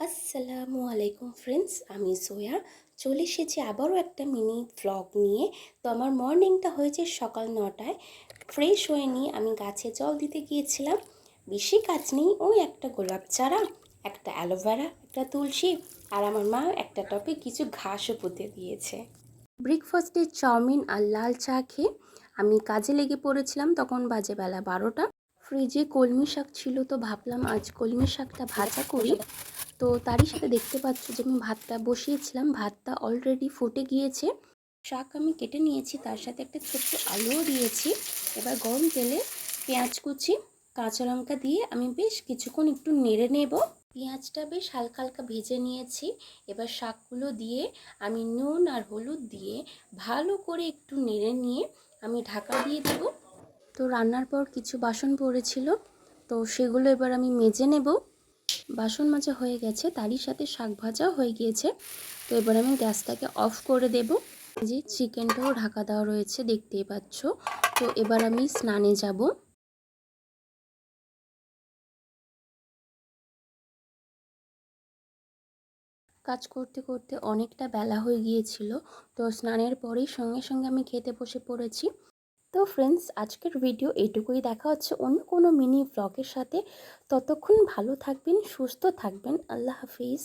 আসসালামু আলাইকুম ফ্রেন্ডস, আমি সোয়া চলে এসেছি আবারও একটা মিনি ভ্লগ নিয়ে। তো আমার মর্নিংটা হয়েছে সকাল 9টায়। ফ্রেশ হয়ে নিয়ে আমি গাছে জল দিতে গিয়েছিলাম। বেশি কাজ নেই, ওই একটা গোলাপ চারা, একটা অ্যালোভেরা, একটা তুলসী, আর আমার মা একটা টবে কিছু ঘাসও পুঁতে দিয়েছে। ব্রেকফাস্টে চাউমিন আর লাল চা খেয়ে আমি কাজে লেগে পড়েছিলাম। তখন বাজে বেলা 12টা। ফ্রিজে কলমি শাক ছিল, তো ভাবলাম আজ কলমি শাকটা ভাজা করি। তো তারই সাথে দেখতে পাচ্ছ যে আমি ভাতটা বসিয়েছিলাম, ভাতটা অলরেডি ফুটে গিয়েছে। শাক আমি কেটে নিয়েছি, তার সাথে একটা ছোট্ট আলুও দিয়েছি। এবার গরম তেলে পেঁয়াজ কুচি, কাঁচা লঙ্কা দিয়ে আমি বেশ কিছুক্ষণ একটু নেড়ে নেব। পেঁয়াজটা বেশ হালকা হালকা ভেজে নিয়েছি। এবার শাকগুলো দিয়ে আমি নুন আর হলুদ দিয়ে ভালো করে একটু নেড়ে নিয়ে আমি ঢাকা দিয়ে দেব। তো রান্নার পর কিছু বাসন পড়েছিল, তো সেগুলো এবার আমি মেজে নেব। বাসন মাজা হয়ে গেছে, তারই সাথে শাক ভাজাও হয়ে গিয়েছে। তো এবার আমি গ্যাসটাকে অফ করে দেব। যে চিকেনটাও ঢাকা দেওয়া রয়েছে, দেখতেই পাচ্ছ। তো এবার আমি স্নানে যাব। কাজ করতে করতে অনেকটা বেলা হয়ে গিয়েছিল, তো স্নানের পরেই সঙ্গে সঙ্গে আমি খেতে বসে পড়েছি। তো ফ্রেন্ডস, আজকের ভিডিও এইটুকুই। দেখা হচ্ছে অন্য কোনো মিনি ব্লগের সাথে। ততক্ষণ ভালো থাকবেন, সুস্থ থাকবেন। আল্লাহ হাফিজ।